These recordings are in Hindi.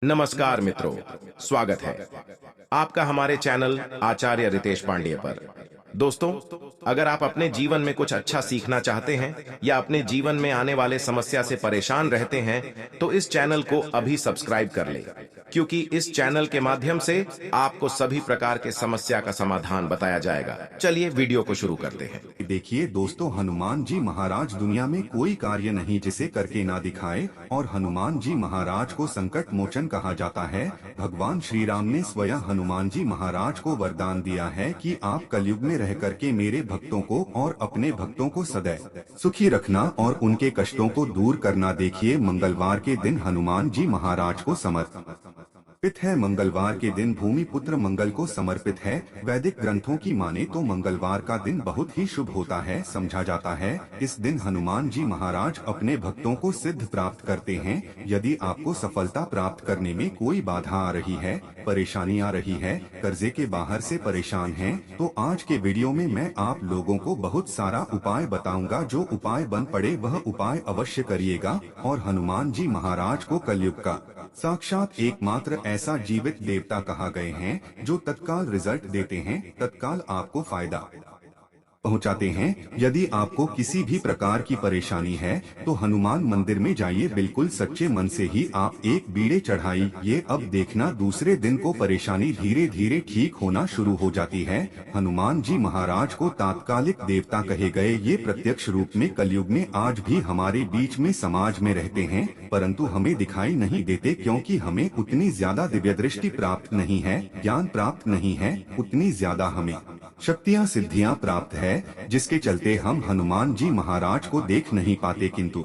नमस्कार मित्रों, स्वागत है आपका हमारे चैनल आचार्य रितेश पांडेय पर। दोस्तों, अगर आप अपने जीवन में कुछ अच्छा सीखना चाहते हैं या अपने जीवन में आने वाले समस्या से परेशान रहते हैं, तो इस चैनल को अभी सब्सक्राइब कर लें, क्योंकि इस चैनल के माध्यम से आपको सभी प्रकार के समस्या का समाधान बताया जाएगा। चलिए वीडियो को शुरू करते हैं। देखिए दोस्तों, हनुमान जी महाराज दुनिया में कोई कार्य नहीं जिसे करके ना दिखाए, और हनुमान जी महाराज को संकट मोचन कहा जाता है। भगवान श्री राम ने स्वयं हनुमान जी महाराज को वरदान दिया है कि आप कलयुग में रह करके मेरे भक्तों को और अपने भक्तों को सदैव सुखी रखना और उनके कष्टों को दूर करना। देखिए, मंगलवार के दिन हनुमान जी महाराज को समर्पित है। मंगलवार के दिन भूमि पुत्र मंगल को समर्पित है। वैदिक ग्रंथों की माने तो मंगलवार का दिन बहुत ही शुभ होता है। समझा जाता है इस दिन हनुमान जी महाराज अपने भक्तों को सिद्ध प्राप्त करते हैं। यदि आपको सफलता प्राप्त करने में कोई बाधा आ रही है, परेशानी आ रही है, कर्जे के बाहर से परेशान हैं, तो आज के वीडियो में मैं आप लोगों को बहुत सारा उपाय बताऊंगा। जो उपाय बन पड़े वह उपाय अवश्य करिएगा। और हनुमान जी महाराज को कलयुग का साक्षात एकमात्र ऐसा जीवित देवता कहा गए हैं जो तत्काल रिजल्ट देते हैं, तत्काल आपको फायदा पहुंचाते हैं। यदि आपको किसी भी प्रकार की परेशानी है तो हनुमान मंदिर में जाइए। बिल्कुल सच्चे मन से ही आप एक बीड़े चढ़ाइए। अब देखना, दूसरे दिन को परेशानी धीरे धीरे ठीक होना शुरू हो जाती है। हनुमान जी महाराज को तात्कालिक देवता कहे गए। ये प्रत्यक्ष रूप में कलयुग में आज भी हमारे बीच में समाज में रहते हैं, परंतु हमें दिखाई नहीं देते, क्योंकि हमें उतनी ज्यादा दिव्य दृष्टि प्राप्त नहीं है, ज्ञान प्राप्त नहीं है, उतनी ज्यादा हमें शक्तियां सिद्धियां प्राप्त है, जिसके चलते हम हनुमान जी महाराज को देख नहीं पाते। किंतु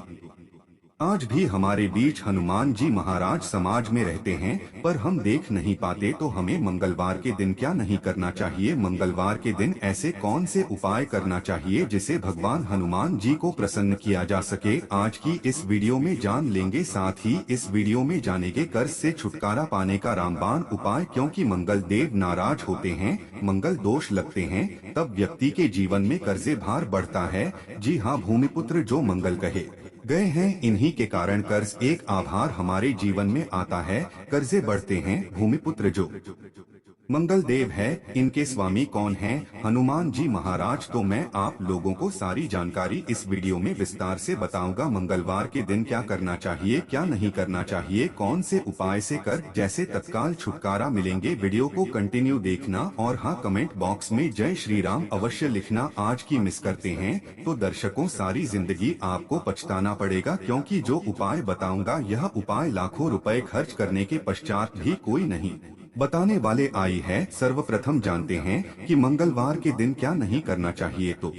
आज भी हमारे बीच हनुमान जी महाराज समाज में रहते हैं, पर हम देख नहीं पाते। तो हमें मंगलवार के दिन क्या नहीं करना चाहिए? मंगलवार के दिन ऐसे कौन से उपाय करना चाहिए जिसे भगवान हनुमान जी को प्रसन्न किया जा सके? आज की इस वीडियो में जान लेंगे। साथ ही इस वीडियो में जानेंगे कर्ज से छुटकारा पाने का रामबाण उपाय। क्योंकि मंगल देव नाराज होते हैं, मंगल दोष लगते हैं, तब व्यक्ति के जीवन में कर्जे भार बढ़ता है। जी हाँ, भूमिपुत्र जो मंगल कहे गए हैं, इन्हीं के कारण कर्ज एक आभार हमारे जीवन में आता है, कर्जे बढ़ते हैं। भूमिपुत्र जो मंगल देव है, इनके स्वामी कौन हैं? हनुमान जी महाराज। तो मैं आप लोगों को सारी जानकारी इस वीडियो में विस्तार से बताऊंगा। मंगलवार के दिन क्या करना चाहिए, क्या नहीं करना चाहिए, कौन से उपाय से कर जैसे तत्काल छुटकारा मिलेंगे। वीडियो को कंटिन्यू देखना और हाँ, कमेंट बॉक्स में जय श्री राम अवश्य लिखना। आज की मिस करते हैं तो दर्शकों, सारी जिंदगी आपको पछताना पड़ेगा, क्योंकि जो उपाय बताऊंगा यह उपाय लाखों रुपए खर्च करने के पश्चात भी कोई नहीं बताने वाले आई है। सर्वप्रथम जानते हैं कि मंगलवार के दिन क्या नहीं करना चाहिए। तो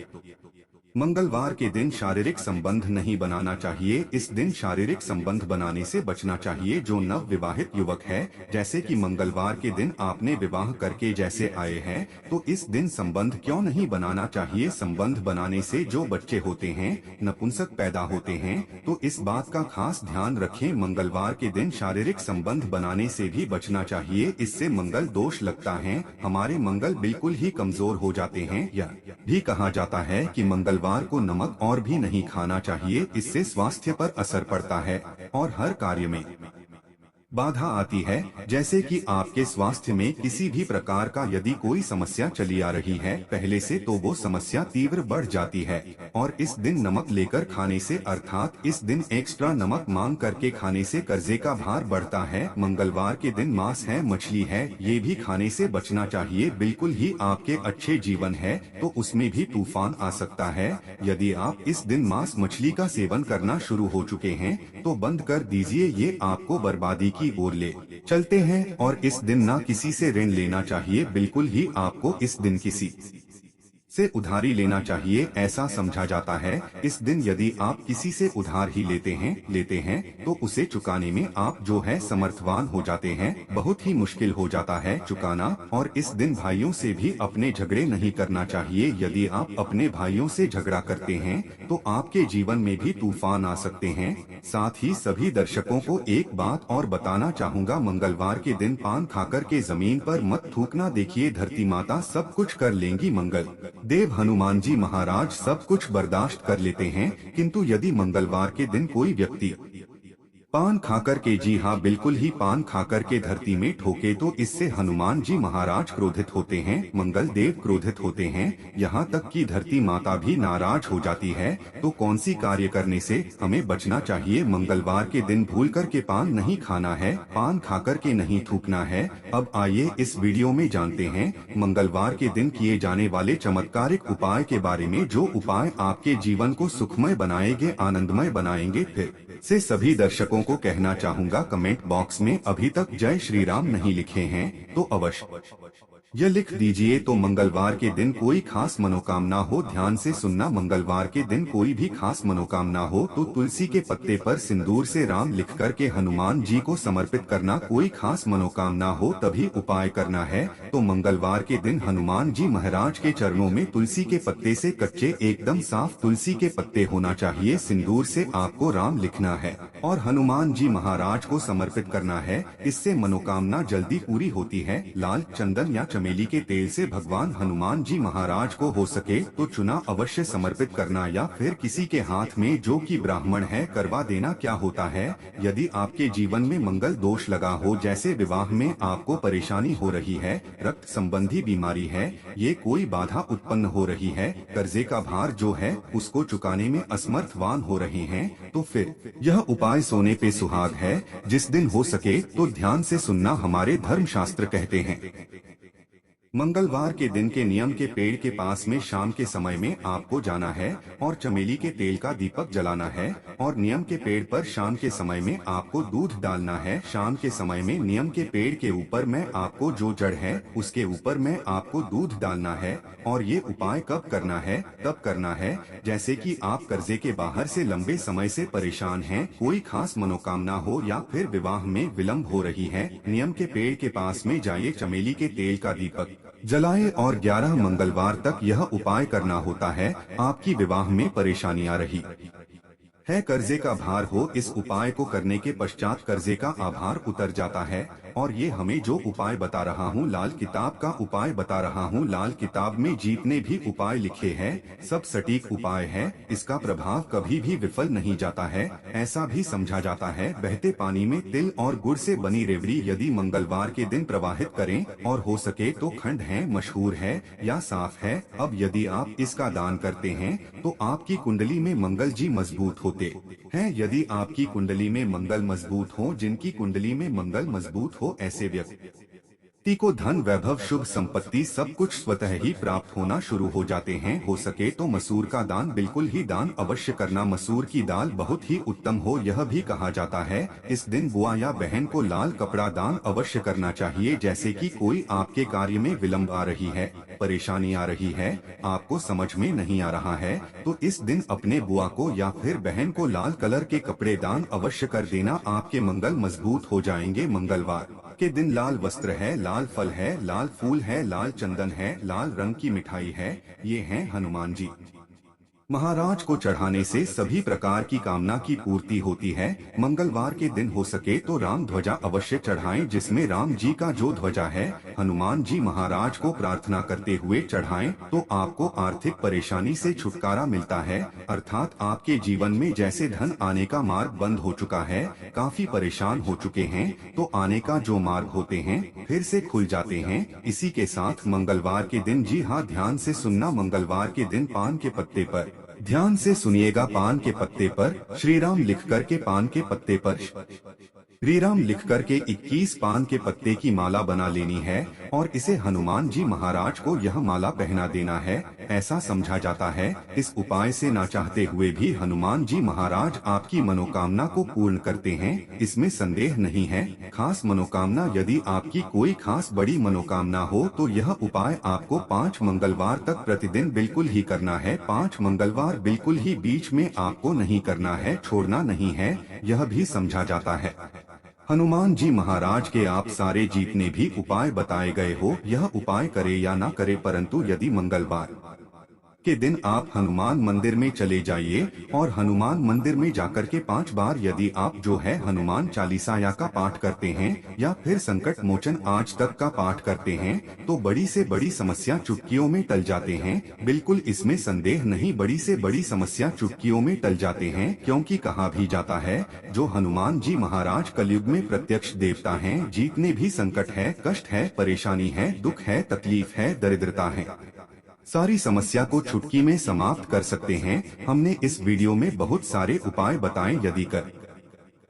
मंगलवार के दिन शारीरिक संबंध नहीं बनाना चाहिए। इस दिन शारीरिक संबंध बनाने से बचना चाहिए। जो नव विवाहित युवक है, जैसे कि मंगलवार के दिन आपने विवाह करके जैसे आए हैं, तो इस दिन संबंध क्यों नहीं बनाना चाहिए? संबंध बनाने से जो बच्चे होते हैं, नपुंसक पैदा होते हैं, तो इस बात का खास ध्यान रखें। मंगलवार के दिन शारीरिक संबंध बनाने से भी बचना चाहिए। इससे मंगल दोष लगता है, हमारे मंगल बिल्कुल ही कमजोर हो जाते हैं। यह भी कहा जाता है कि मंगलवार को नमक और भी नहीं खाना चाहिए, इससे स्वास्थ्य पर असर पड़ता है और हर कार्य में बाधा आती है। जैसे कि आपके स्वास्थ्य में किसी भी प्रकार का यदि कोई समस्या चली आ रही है पहले से, तो वो समस्या तीव्र बढ़ जाती है। और इस दिन नमक लेकर खाने से, अर्थात इस दिन एक्स्ट्रा नमक मांग करके खाने से कर्जे का भार बढ़ता है। मंगलवार के दिन मांस है, मछली है, ये भी खाने से बचना चाहिए। बिल्कुल ही आपके अच्छे जीवन है तो उसमें भी तूफान आ सकता है। यदि आप इस दिन मांस मछली का सेवन करना शुरू हो चुके हैं तो बंद कर दीजिए, ये आपको बर्बादी की ओर ले चलते हैं। और इस दिन ना किसी से ऋण लेना चाहिए, बिल्कुल ही आपको इस दिन किसी से उधारी लेना चाहिए, ऐसा समझा जाता है। इस दिन यदि आप किसी से उधार ही लेते हैं तो उसे चुकाने में आप जो है समर्थवान हो जाते हैं। बहुत ही मुश्किल हो जाता है चुकाना। और इस दिन भाइयों से भी अपने झगड़े नहीं करना चाहिए। यदि आप अपने भाइयों से झगड़ा करते हैं तो आपके जीवन में भी तूफान आ सकते हैं। साथ ही सभी दर्शकों को एक बात और बताना चाहूंगा, मंगलवार के दिन पान खाकर के जमीन पर मत थूकना। देखिए, धरती माता सब कुछ कर लेंगी, मंगल देव हनुमान जी महाराज सब कुछ बर्दाश्त कर लेते हैं, किंतु यदि मंगलवार के दिन कोई व्यक्ति पान खाकर के, जी हाँ बिल्कुल ही, पान खाकर के धरती में ठोके तो इससे हनुमान जी महाराज क्रोधित होते हैं, मंगल देव क्रोधित होते हैं, यहाँ तक कि धरती माता भी नाराज हो जाती है। तो कौन सी कार्य करने से हमें बचना चाहिए? मंगलवार के दिन भूल कर के पान नहीं खाना है, पान खाकर के नहीं थूकना है। अब आइए इस वीडियो में जानते हैं मंगलवार के दिन किए जाने वाले चमत्कारिक उपाय के बारे में, जो उपाय आपके जीवन को सुखमय बनाएंगे, आनंदमय बनाएंगे। फिर से सभी दर्शकों को कहना चाहूंगा, कमेंट बॉक्स में अभी तक जय श्री राम नहीं लिखे हैं तो अवश्य यह लिख दीजिए। तो मंगलवार के दिन कोई खास मनोकामना हो, ध्यान से सुनना, मंगलवार के दिन कोई भी खास मनोकामना हो तो तुलसी के पत्ते पर सिंदूर से राम लिख कर के हनुमान जी को समर्पित करना। कोई खास मनोकामना हो तभी उपाय करना है। तो मंगलवार के दिन हनुमान जी महाराज के चरणों में तुलसी के पत्ते से, कच्चे एकदम साफ तुलसी के पत्ते होना चाहिए, सिंदूर से आपको राम लिखना है और हनुमान जी महाराज को समर्पित करना है। इससे मनोकामना जल्दी पूरी होती है। लाल चंदन या चमेली के तेल से भगवान हनुमान जी महाराज को हो सके तो चुना अवश्य समर्पित करना, या फिर किसी के हाथ में जो कि ब्राह्मण है करवा देना। क्या होता है, यदि आपके जीवन में मंगल दोष लगा हो, जैसे विवाह में आपको परेशानी हो रही है, रक्त संबंधी बीमारी है, ये कोई बाधा उत्पन्न हो रही है, कर्जे का भार जो है उसको चुकाने में असमर्थवान हो रहे हैं, तो फिर यह उपाय सोने पे सुहाग है। जिस दिन हो सके तो ध्यान से सुनना, हमारे धर्मशास्त्र कहते हैं मंगलवार के दिन के नियम के पेड़ के पास में शाम के समय में आपको जाना है और चमेली के तेल का दीपक जलाना है, और नियम के पेड़ पर शाम के समय में आपको दूध डालना है। शाम के समय में नियम के पेड़ के ऊपर में आपको जो जड़ है उसके ऊपर में आपको दूध डालना है। और ये उपाय कब करना है? तब करना है जैसे कि आप कर्जे के बाहर से लंबे समय से परेशान हैं, कोई खास मनोकामना हो या फिर विवाह में विलम्ब हो रही है। नियम के पेड़ के पास में जाइए, चमेली के तेल का दीपक जलाए और 11 मंगलवार तक यह उपाय करना होता है। आपकी विवाह में परेशानी आ रही है, कर्जे का भार हो, इस उपाय को करने के पश्चात कर्जे का आभार उतर जाता है। और ये हमें जो उपाय बता रहा हूँ, लाल किताब का उपाय बता रहा हूँ, लाल किताब में जितने भी उपाय लिखे हैं सब सटीक उपाय है, इसका प्रभाव कभी भी विफल नहीं जाता है। ऐसा भी समझा जाता है, बहते पानी में तिल और गुड़ से बनी रेवड़ी यदि मंगलवार के दिन प्रवाहित करें, और हो सके तो खंड है, मशहूर है या साफ है। अब यदि आप इसका दान करते हैं तो आपकी कुंडली में मंगल जी मजबूत होते हैं। यदि आपकी कुंडली में मंगल मजबूत हो, जिनकी कुंडली में मंगल मजबूत हो, ऐसे व्यक्ति को धन, वैभव, शुभ संपत्ति सब कुछ स्वतः ही प्राप्त होना शुरू हो जाते हैं। हो सके तो मसूर का दान बिल्कुल ही दान अवश्य करना। मसूर की दाल बहुत ही उत्तम हो, यह भी कहा जाता है इस दिन बुआ या बहन को लाल कपड़ा दान अवश्य करना चाहिए। जैसे कि कोई आपके कार्य में विलम्ब आ रही है, परेशानी आ रही है, आपको समझ में नहीं आ रहा है, तो इस दिन अपने बुआ को या फिर बहन को लाल कलर के कपड़े दान अवश्य कर देना, आपके मंगल मजबूत हो जाएंगे। मंगलवार के दिन लाल वस्त्र है, लाल फल है, लाल फूल है, लाल चंदन है, लाल रंग की मिठाई है, ये हैं हनुमान जी महाराज को चढ़ाने से सभी प्रकार की कामना की पूर्ति होती है। मंगलवार के दिन हो सके तो राम ध्वजा अवश्य चढ़ाएं, जिसमें राम जी का जो ध्वजा है हनुमान जी महाराज को प्रार्थना करते हुए चढ़ाएं, तो आपको आर्थिक परेशानी से छुटकारा मिलता है। अर्थात आपके जीवन में जैसे धन आने का मार्ग बंद हो चुका है, काफी परेशान हो चुके हैं, तो आने का जो मार्ग होते हैं फिर से खुल जाते हैं। इसी के साथ मंगलवार के दिन, जी हाँ ध्यान से सुनना, मंगलवार के दिन पान के पत्ते पर, ध्यान से सुनिएगा, पान के पत्ते पर श्री राम लिख कर के, पान के पत्ते पर श्री राम लिख कर के 21 पान के पत्ते की माला बना लेनी है और इसे हनुमान जी महाराज को यह माला पहना देना है। ऐसा समझा जाता है इस उपाय से ना चाहते हुए भी हनुमान जी महाराज आपकी मनोकामना को पूर्ण करते हैं, इसमें संदेह नहीं है। खास मनोकामना, यदि आपकी कोई खास बड़ी मनोकामना हो तो यह उपाय आपको 5 मंगलवार तक प्रतिदिन बिल्कुल ही करना है। 5 मंगलवार बिल्कुल ही बीच में आपको नहीं करना है, छोड़ना नहीं है, यह भी समझा जाता है। हनुमान जी महाराज के आप सारे जितने भी उपाय बताए गए हो, यह उपाय करे या ना करे, परंतु यदि मंगलवार के दिन आप हनुमान मंदिर में चले जाइए और हनुमान मंदिर में जाकर के 5 बार यदि आप जो है हनुमान चालीसा या का पाठ करते हैं या फिर संकट मोचन आज तक का पाठ करते हैं तो बड़ी से बड़ी समस्या चुटकियों में टल जाते हैं। बिल्कुल इसमें संदेह नहीं, बड़ी से बड़ी समस्या चुटकियों में टल जाते हैं, क्योंकि कहा भी जाता है जो हनुमान जी महाराज कलयुग में प्रत्यक्ष देवता हैं। जितने भी संकट है, कष्ट है, परेशानी है, दुख है, तकलीफ है, दरिद्रता है, सारी समस्या को चुटकी में समाप्त कर सकते हैं। हमने इस वीडियो में बहुत सारे उपाय बताए। यदि कर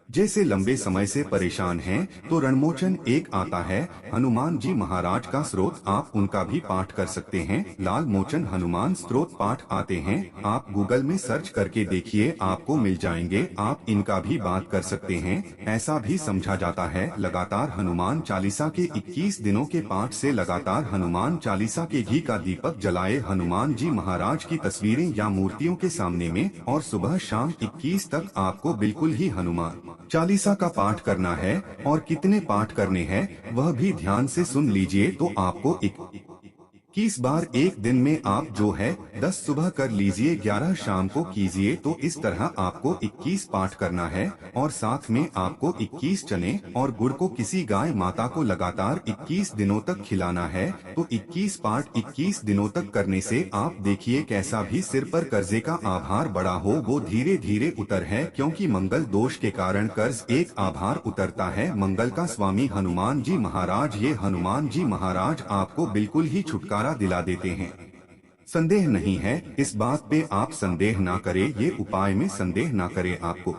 जैसे लंबे समय से परेशान हैं तो रणमोचन एक आता है, हनुमान जी महाराज का स्रोत, आप उनका भी पाठ कर सकते हैं। लाल मोचन हनुमान स्त्रोत पाठ आते हैं, आप गूगल में सर्च करके देखिए, आपको मिल जाएंगे, आप इनका भी बात कर सकते हैं। ऐसा भी समझा जाता है लगातार हनुमान चालीसा के 21 दिनों के पाठ से लगातार हनुमान चालीसा के घी का दीपक जलाए हनुमान जी महाराज की तस्वीरें या मूर्तियों के सामने में, और सुबह शाम 21 तक आपको बिल्कुल ही हनुमान चालीसा का पाठ करना है। और कितने पाठ करने हैं वह भी ध्यान से सुन लीजिए। तो आपको 21 बार एक दिन में आप जो है 10 सुबह कर लीजिए, 11 शाम को कीजिए। तो इस तरह आपको 21 पाठ करना है और साथ में आपको 21 चने और गुड़ को किसी गाय माता को लगातार 21 दिनों तक खिलाना है। तो 21 पाठ 21 दिनों तक करने से आप देखिए कैसा भी सिर पर कर्जे का आभार बड़ा हो वो धीरे धीरे उतर है, क्योंकि मंगल दोष के कारण कर्ज एक आभार उतरता है। मंगल का स्वामी हनुमान जी महाराज, ये हनुमान जी महाराज आपको बिल्कुल ही छुटकारा दिला देते हैं। संदेह नहीं है इस बात पे, आप संदेह ना करें, ये उपाय में संदेह ना करें, आपको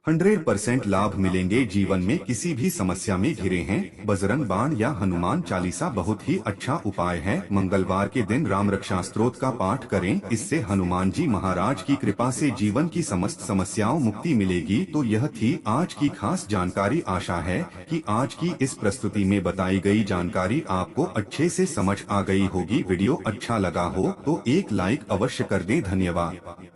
100% लाभ मिलेंगे। जीवन में किसी भी समस्या में घिरे हैं, बजरंग बाण या हनुमान चालीसा बहुत ही अच्छा उपाय है। मंगलवार के दिन राम रक्षा स्तोत्र का पाठ करें, इससे हनुमान जी महाराज की कृपा से जीवन की समस्त समस्याओं मुक्ति मिलेगी। तो यह थी आज की खास जानकारी। आशा है कि आज की इस प्रस्तुति में बताई गई जानकारी आपको अच्छे से समझ आ गई होगी। वीडियो अच्छा लगा हो तो एक लाइक अवश्य कर दें। धन्यवाद।